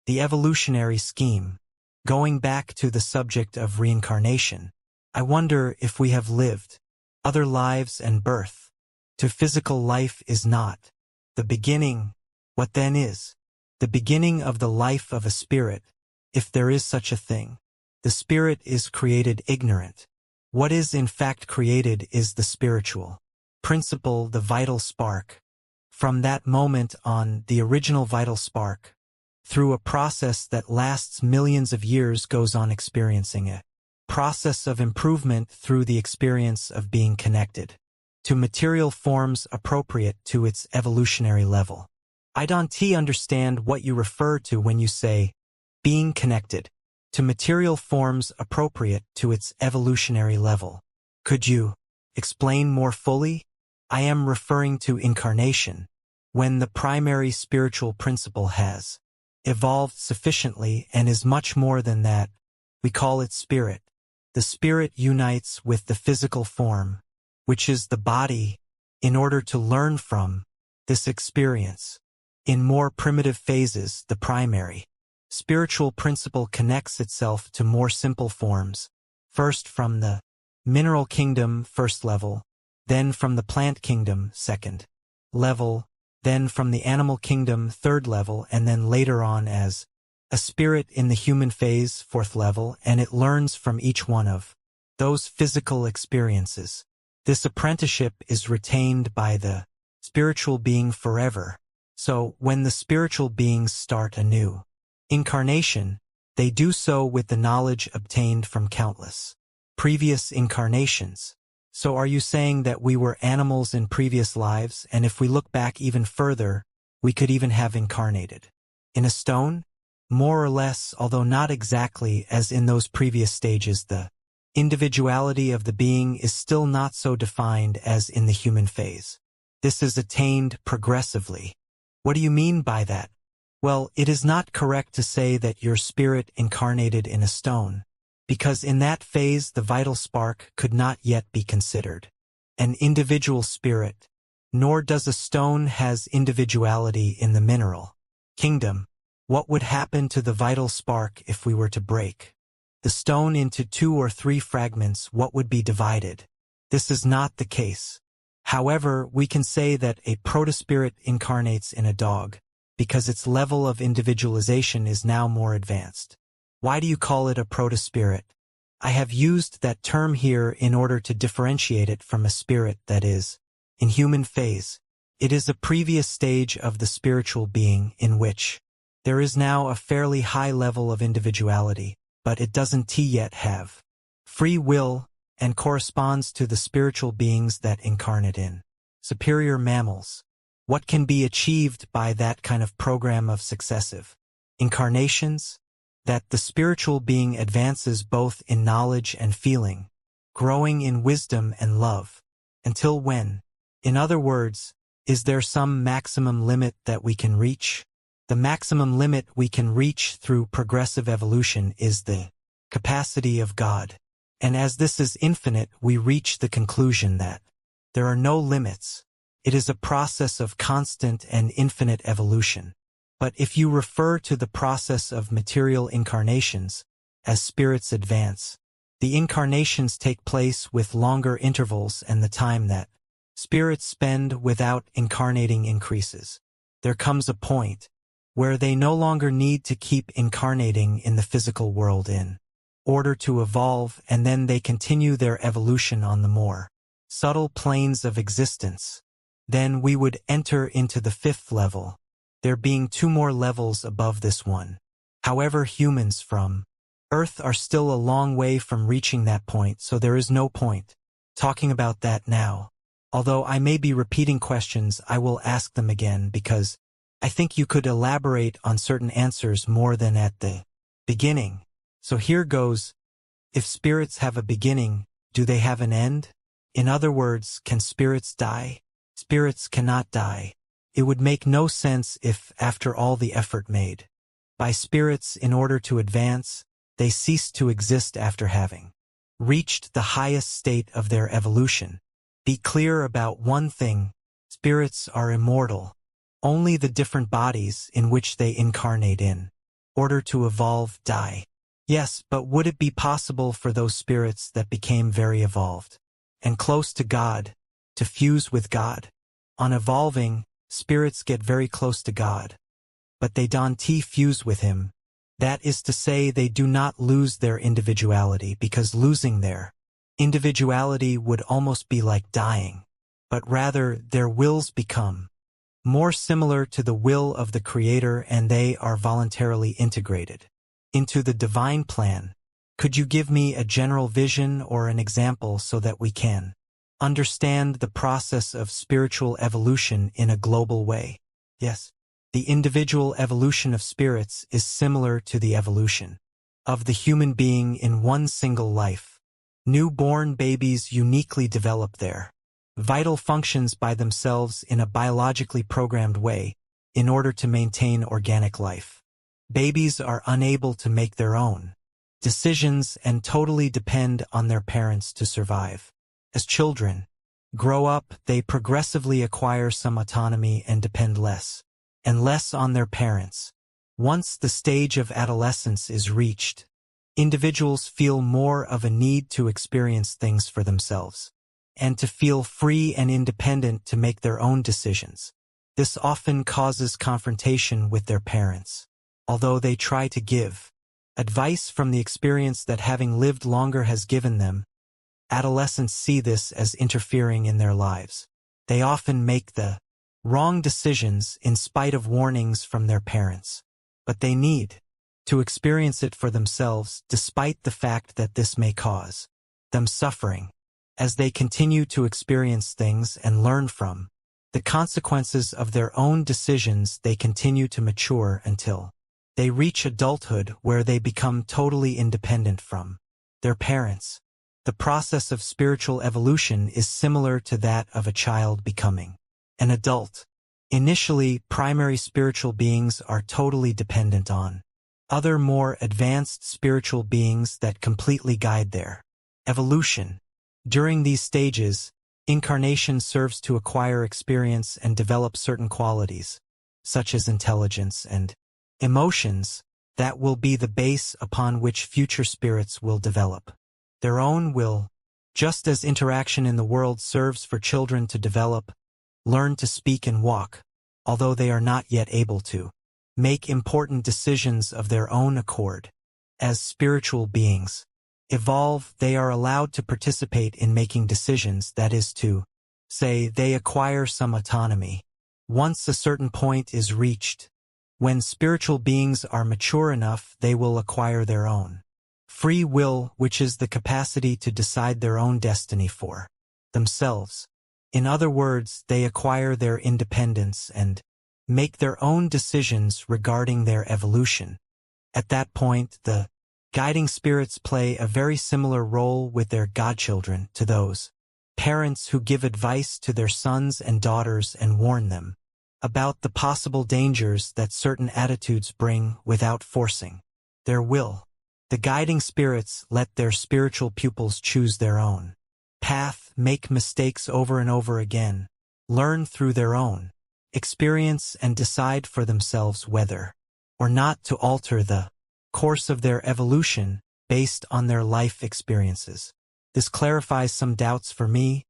The evolutionary scheme. Going back to the subject of reincarnation, I wonder if we have lived other lives and birth. To physical life is not the beginning. What then is the beginning of the life of a spirit, if there is such a thing? The spirit is created ignorant. What is in fact created is the spiritual principle, the vital spark. From that moment on, the original vital spark, through a process that lasts millions of years, goes on experiencing a process of improvement through the experience of being connected to material forms appropriate to its evolutionary level. I don't understand what you refer to when you say being connected to material forms appropriate to its evolutionary level. Could you explain more fully? I am referring to incarnation, when the primary spiritual principle has evolved sufficiently and is much more than that. We call it spirit. The spirit unites with the physical form, which is the body, in order to learn from this experience. In more primitive phases, the primary spiritual principle connects itself to more simple forms, first from the mineral kingdom, first level, then from the plant kingdom, second level, then from the animal kingdom, third level, and then later on as a spirit in the human phase, fourth level, and it learns from each one of those physical experiences. This apprenticeship is retained by the spiritual being forever. So, when the spiritual beings start a new incarnation, they do so with the knowledge obtained from countless previous incarnations. So are you saying that we were animals in previous lives, and if we look back even further, we could even have incarnated in a stone? More or less, although not exactly as in those previous stages, the individuality of the being is still not so defined as in the human phase. This is attained progressively. What do you mean by that? Well, it is not correct to say that your spirit incarnated in a stone, because in that phase the vital spark could not yet be considered an individual spirit, nor does a stone has individuality in the mineral kingdom. What would happen to the vital spark if we were to break the stone into 2 or 3 fragments? What would be divided? This is not the case. However, we can say that a protospirit incarnates in a dog, because its level of individualization is now more advanced. Why do you call it a protospirit? I have used that term here in order to differentiate it from a spirit that is in human phase. It is a previous stage of the spiritual being in which there is now a fairly high level of individuality, but it doesn't yet have free will, and corresponds to the spiritual beings that incarnate in superior mammals. What can be achieved by that kind of program of successive incarnations? That the spiritual being advances both in knowledge and feeling, growing in wisdom and love. Until when? In other words, is there some maximum limit that we can reach? The maximum limit we can reach through progressive evolution is the capacity of God. And as this is infinite, we reach the conclusion that there are no limits. It is a process of constant and infinite evolution. But if you refer to the process of material incarnations, as spirits advance, the incarnations take place with longer intervals and the time that spirits spend without incarnating increases. There comes a point where they no longer need to keep incarnating in the physical world in order to evolve, and then they continue their evolution on the more subtle planes of existence. Then we would enter into the 5th level, there being 2 more levels above this one. However, humans from Earth are still a long way from reaching that point, so there is no point talking about that now. Although I may be repeating questions, I will ask them again because I think you could elaborate on certain answers more than at the beginning. So here goes. If spirits have a beginning, do they have an end? In other words, can spirits die? Spirits cannot die. It would make no sense if, after all the effort made by spirits in order to advance, they ceased to exist after having reached the highest state of their evolution. Be clear about one thing: spirits are immortal. Only the different bodies in which they incarnate in order to evolve, die. Yes, but would it be possible for those spirits that became very evolved and close to God to fuse with God? On evolving, spirits get very close to God, but they don't fuse with Him. That is to say, they do not lose their individuality, because losing their individuality would almost be like dying, but rather their wills become more similar to the will of the Creator, and they are voluntarily integrated into the divine plan. Could you give me a general vision or an example so that we can understand the process of spiritual evolution in a global way? Yes. The individual evolution of spirits is similar to the evolution of the human being in one single life. Newborn babies uniquely develop their vital functions by themselves in a biologically programmed way in order to maintain organic life. Babies are unable to make their own decisions and totally depend on their parents to survive. As children grow up, they progressively acquire some autonomy and depend less and less on their parents. Once the stage of adolescence is reached, individuals feel more of a need to experience things for themselves and to feel free and independent to make their own decisions. This often causes confrontation with their parents, although they try to give advice from the experience that having lived longer has given them. Adolescents see this as interfering in their lives. They often make the wrong decisions in spite of warnings from their parents, but they need to experience it for themselves, despite the fact that this may cause them suffering. As they continue to experience things and learn from the consequences of their own decisions, they continue to mature until they reach adulthood, where they become totally independent from their parents. The process of spiritual evolution is similar to that of a child becoming an adult. Initially, primary spiritual beings are totally dependent on other more advanced spiritual beings that completely guide their evolution. During these stages, incarnation serves to acquire experience and develop certain qualities, such as intelligence and emotions, that will be the base upon which future spirits will develop their own will. Just as interaction in the world serves for children to develop, learn to speak and walk, although they are not yet able to make important decisions of their own accord. As spiritual beings evolve, they are allowed to participate in making decisions, that is to say, they acquire some autonomy. Once a certain point is reached, when spiritual beings are mature enough, they will acquire their own free will, which is the capacity to decide their own destiny for themselves. In other words, they acquire their independence and make their own decisions regarding their evolution. At that point, the guiding spirits play a very similar role with their godchildren to those parents who give advice to their sons and daughters and warn them about the possible dangers that certain attitudes bring without forcing their will. The guiding spirits let their spiritual pupils choose their own path, make mistakes over and over again, learn through their own experience, and decide for themselves whether or not to alter the course of their evolution based on their life experiences. This clarifies some doubts for me,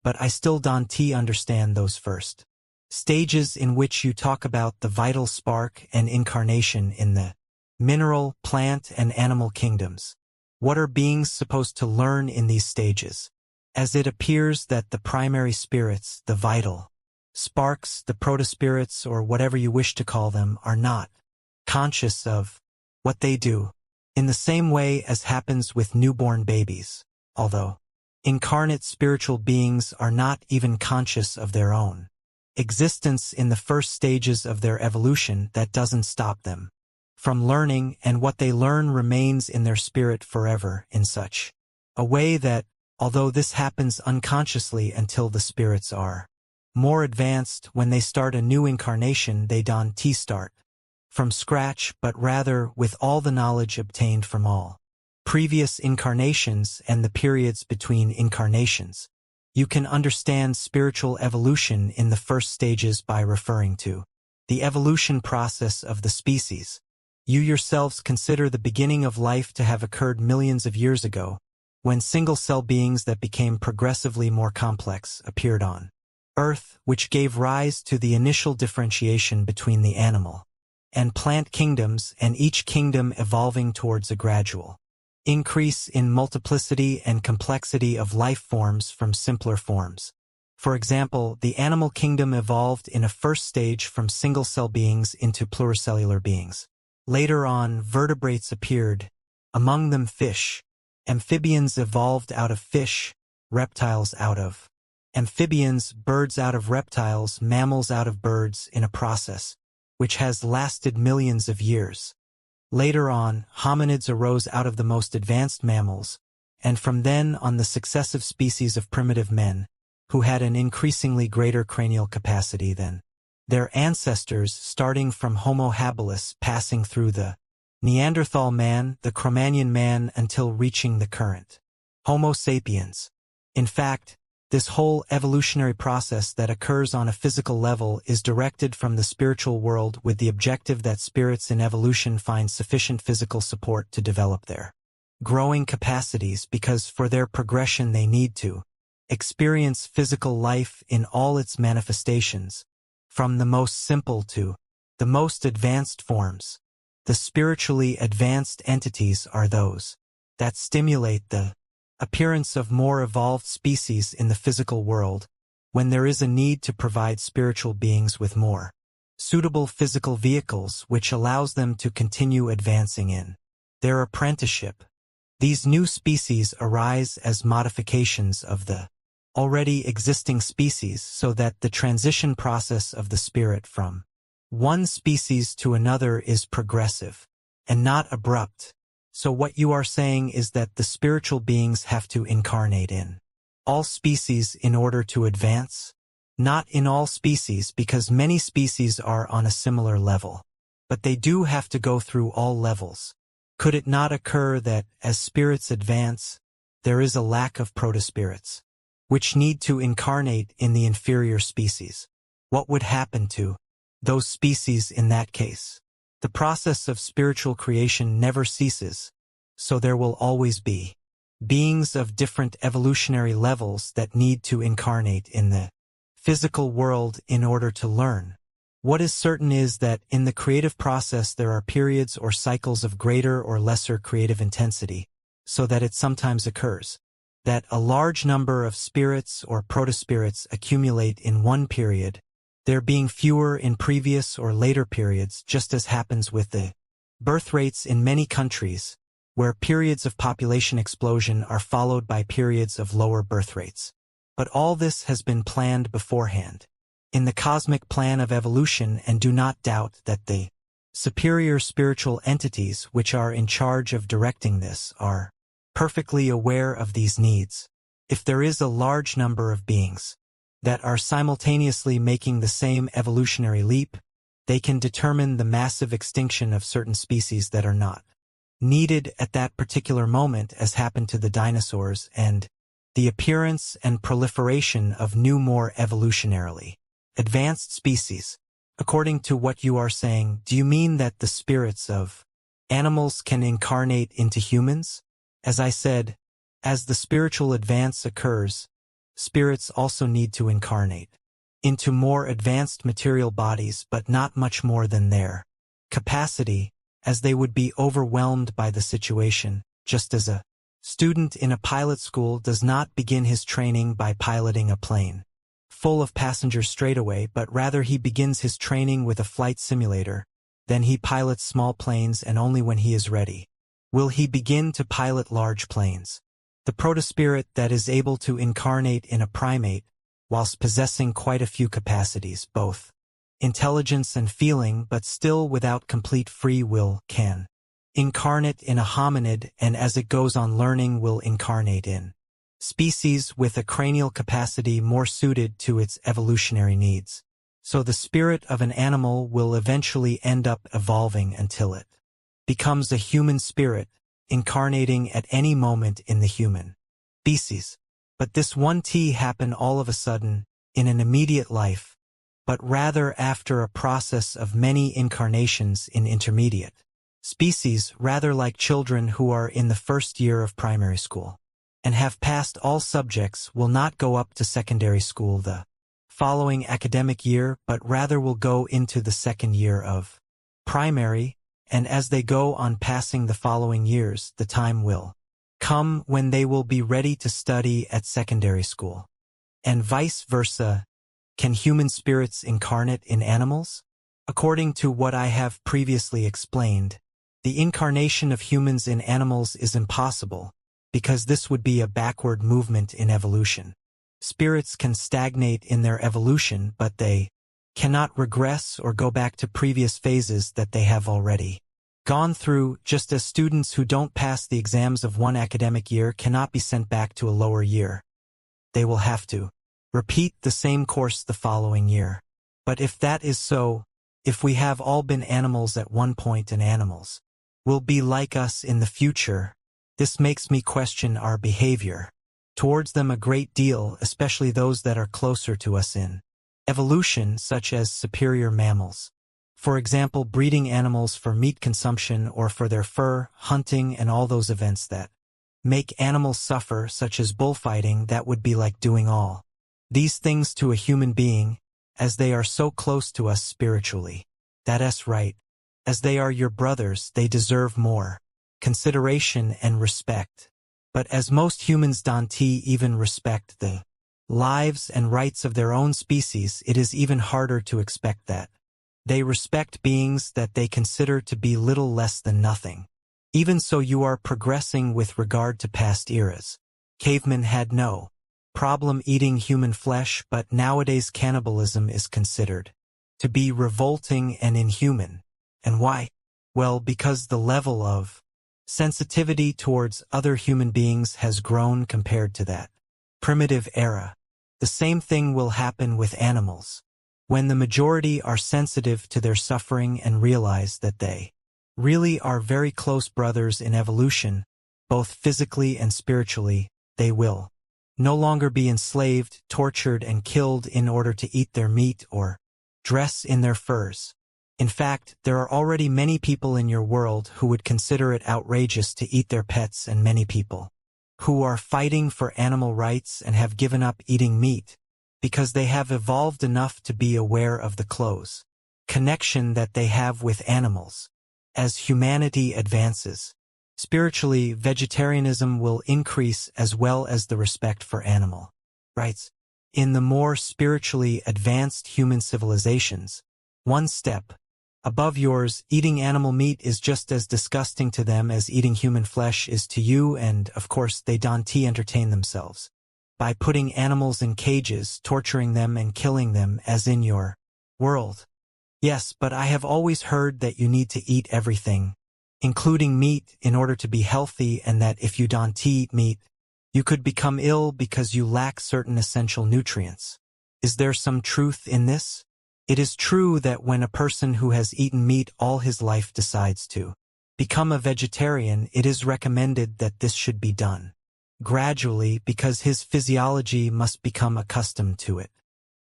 but I still don't understand those first stages in which you talk about the vital spark and incarnation in the mineral, plant, and animal kingdoms. What are beings supposed to learn in these stages? As it appears that the primary spirits, the vital sparks, the proto-spirits, or whatever you wish to call them, are not conscious of what they do, in the same way as happens with newborn babies, although incarnate spiritual beings are not even conscious of their own existence in the first stages of their evolution. That doesn't stop them from learning, and what they learn remains in their spirit forever in such a way that, although this happens unconsciously until the spirits are more advanced, when they start a new incarnation, they don't start from scratch, but rather with all the knowledge obtained from all previous incarnations and the periods between incarnations. You can understand spiritual evolution in the first stages by referring to the evolution process of the species. You yourselves consider the beginning of life to have occurred millions of years ago, when single-cell beings that became progressively more complex appeared on Earth, which gave rise to the initial differentiation between the animal and plant kingdoms, and each kingdom evolving towards a gradual increase in multiplicity and complexity of life forms from simpler forms. For example, the animal kingdom evolved in a first stage from single-cell beings into pluricellular beings. Later on, vertebrates appeared, among them fish. Amphibians evolved out of fish, reptiles out of amphibians, birds out of reptiles, mammals out of birds, in a process which has lasted millions of years. Later on, hominids arose out of the most advanced mammals, and from then on the successive species of primitive men, who had an increasingly greater cranial capacity than their ancestors, starting from Homo habilis, passing through the Neanderthal man, the Cro-Magnon man, until reaching the current Homo sapiens. In fact, this whole evolutionary process that occurs on a physical level is directed from the spiritual world with the objective that spirits in evolution find sufficient physical support to develop their growing capacities, because for their progression they need to experience physical life in all its manifestations, from the most simple to the most advanced forms. The spiritually advanced entities are those that stimulate the appearance of more evolved species in the physical world, when there is a need to provide spiritual beings with more suitable physical vehicles which allows them to continue advancing in their apprenticeship. These new species arise as modifications of the already existing species, so that the transition process of the spirit from one species to another is progressive and not abrupt. So what you are saying is that the spiritual beings have to incarnate in all species in order to advance? Not in all species, because many species are on a similar level. But they do have to go through all levels. Could it not occur that, as spirits advance, there is a lack of protospirits, which need to incarnate in the inferior species? What would happen to those species in that case? The process of spiritual creation never ceases, so there will always be beings of different evolutionary levels that need to incarnate in the physical world in order to learn. What is certain is that in the creative process there are periods or cycles of greater or lesser creative intensity, so that it sometimes occurs that a large number of spirits or protospirits accumulate in one period, there being fewer in previous or later periods, just as happens with the birth rates in many countries, where periods of population explosion are followed by periods of lower birth rates. But all this has been planned beforehand in the cosmic plan of evolution, and do not doubt that the superior spiritual entities which are in charge of directing this are perfectly aware of these needs. If there is a large number of beings that are simultaneously making the same evolutionary leap, they can determine the massive extinction of certain species that are not needed at that particular moment, as happened to the dinosaurs, and the appearance and proliferation of new, more evolutionarily advanced species. According to what you are saying, do you mean that the spirits of animals can incarnate into humans? As I said, as the spiritual advance occurs, spirits also need to incarnate into more advanced material bodies, but not much more than their capacity, as they would be overwhelmed by the situation, just as a student in a pilot school does not begin his training by piloting a plane full of passengers straight away, but rather he begins his training with a flight simulator. Then he pilots small planes, and only when he is ready will he begin to pilot large planes. The protospirit that is able to incarnate in a primate, whilst possessing quite a few capacities, both intelligence and feeling, but still without complete free will, can incarnate in a hominid, and as it goes on learning will incarnate in species with a cranial capacity more suited to its evolutionary needs. So the spirit of an animal will eventually end up evolving until it becomes a human spirit, incarnating at any moment in the human species. But this won't happen all of a sudden, in an immediate life, but rather after a process of many incarnations in intermediate species rather like children who are in the first year of primary school and have passed all subjects will not go up to secondary school the following academic year, but rather will go into the second year of primary, and as they go on passing the following years, the time will come when they will be ready to study at secondary school. And vice versa. Can human spirits incarnate in animals? According to what I have previously explained, the incarnation of humans in animals is impossible, because this would be a backward movement in evolution. Spirits can stagnate in their evolution, but they cannot regress or go back to previous phases that they have already gone through, just as students who don't pass the exams of one academic year cannot be sent back to a lower year. They will have to repeat the same course the following year. But if that is so, if we have all been animals at one point and animals will be like us in the future, this makes me question our behavior towards them a great deal, especially those that are closer to us in evolution, such as superior mammals. For example, breeding animals for meat consumption or for their fur, hunting, and all those events that make animals suffer, such as bullfighting. That would be like doing all these things to a human being, as they are so close to us spiritually. That's right. As they are your brothers, they deserve more consideration and respect. But as most humans don't even respect the lives and rights of their own species, it is even harder to expect that they respect beings that they consider to be little less than nothing. Even so, you are progressing with regard to past eras. Cavemen had no problem eating human flesh, but nowadays cannibalism is considered to be revolting and inhuman. And why? Well, because the level of sensitivity towards other human beings has grown compared to that primitive era. The same thing will happen with animals. When the majority are sensitive to their suffering and realize that they really are very close brothers in evolution, both physically and spiritually, they will no longer be enslaved, tortured, and killed in order to eat their meat or dress in their furs. In fact, there are already many people in your world who would consider it outrageous to eat their pets, and many people who are fighting for animal rights and have given up eating meat because they have evolved enough to be aware of the close connection that they have with animals. As humanity advances spiritually, vegetarianism will increase as well as the respect for animal rights. In the more spiritually advanced human civilizations, one step above yours, eating animal meat is just as disgusting to them as eating human flesh is to you, and of course they don't entertain themselves by putting animals in cages, torturing them and killing them as in your world. Yes, but I have always heard that you need to eat everything, including meat, in order to be healthy, and that if you don't eat meat, you could become ill because you lack certain essential nutrients. Is there some truth in this? It is true that when a person who has eaten meat all his life decides to become a vegetarian, it is recommended that this should be done gradually because his physiology must become accustomed to it.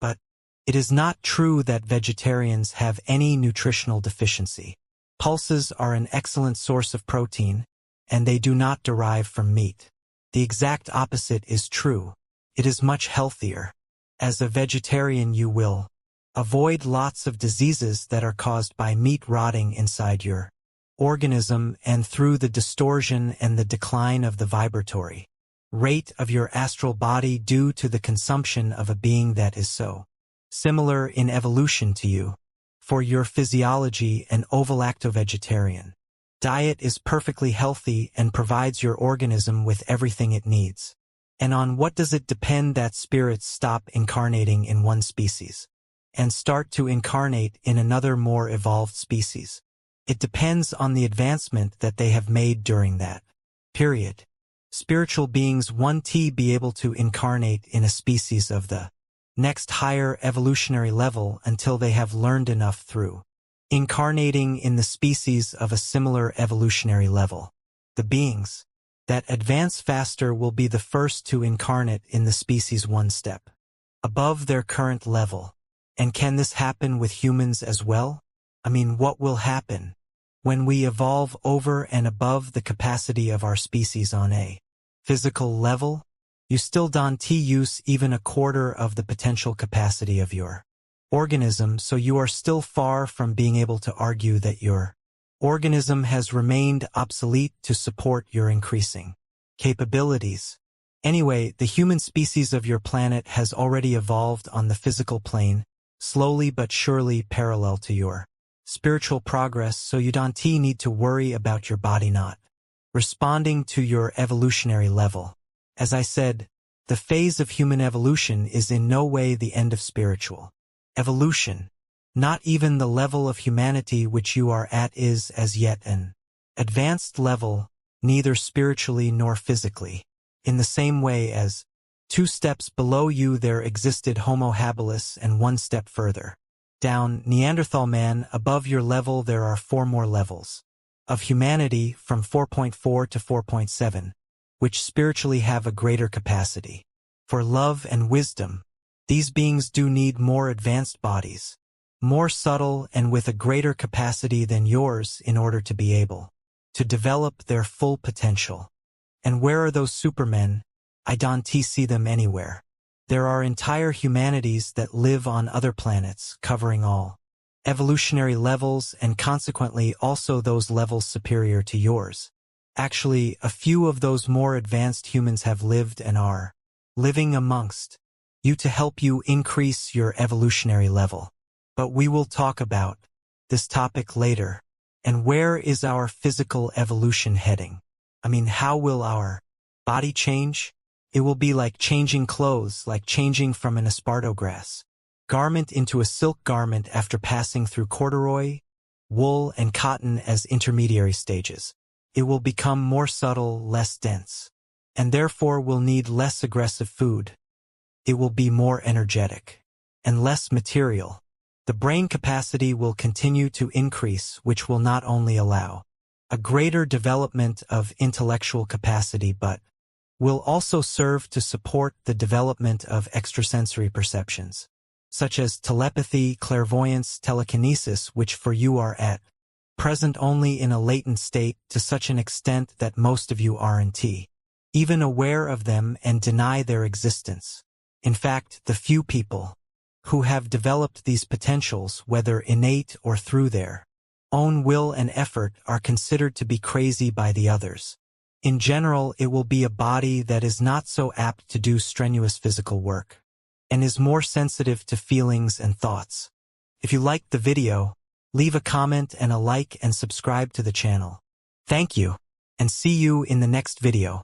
But it is not true that vegetarians have any nutritional deficiency. Pulses are an excellent source of protein, and they do not derive from meat. The exact opposite is true. It is much healthier. As a vegetarian, you will avoid lots of diseases that are caused by meat rotting inside your organism and through the distortion and the decline of the vibratory rate of your astral body due to the consumption of a being that is so similar in evolution to you. For your physiology, an ovo-lacto-vegetarian diet is perfectly healthy and provides your organism with everything it needs. And on what does it depend that spirits stop incarnating in one species and start to incarnate in another more evolved species? It depends on the advancement that they have made during that period. Spiritual beings want to be able to incarnate in a species of the next higher evolutionary level until they have learned enough through incarnating in the species of a similar evolutionary level. The beings that advance faster will be the first to incarnate in the species one step above their current level. And can this happen with humans as well? I mean, what will happen when we evolve over and above the capacity of our species on a physical level, you still don't use even a quarter of the potential capacity of your organism, so you are still far from being able to argue that your organism has remained obsolete to support your increasing capabilities. Anyway, the human species of your planet has already evolved on the physical plane, slowly but surely parallel to your spiritual progress, so you don't need to worry about your body not responding to your evolutionary level. As I said, the phase of human evolution is in no way the end of spiritual evolution. Not even the level of humanity which you are at is as yet an advanced level, neither spiritually nor physically. In the same way as 2 steps below you there existed Homo habilis, and 1 step further down, Neanderthal man, above your level there are 4 more levels of humanity from 4.4 to 4.7, which spiritually have a greater capacity for love and wisdom. These beings do need more advanced bodies, more subtle and with a greater capacity than yours in order to be able to develop their full potential. And where are those supermen? I don't see them anywhere. There are entire humanities that live on other planets, covering all evolutionary levels and consequently also those levels superior to yours. Actually, a few of those more advanced humans have lived and are living amongst you to help you increase your evolutionary level. But we will talk about this topic later. And where is our physical evolution heading? I mean, how will our body change? It will be like changing clothes, like changing from an esparto grass garment into a silk garment after passing through corduroy, wool, and cotton as intermediary stages. It will become more subtle, less dense, and therefore will need less aggressive food. It will be more energetic and less material. The brain capacity will continue to increase, which will not only allow a greater development of intellectual capacity but will also serve to support the development of extrasensory perceptions, such as telepathy, clairvoyance, telekinesis, which for you are at present only in a latent state to such an extent that most of you aren't even aware of them and deny their existence. In fact, the few people who have developed these potentials, whether innate or through their own will and effort, are considered to be crazy by the others. In general, it will be a body that is not so apt to do strenuous physical work and is more sensitive to feelings and thoughts. If you liked the video, leave a comment and a like and subscribe to the channel. Thank you, and see you in the next video.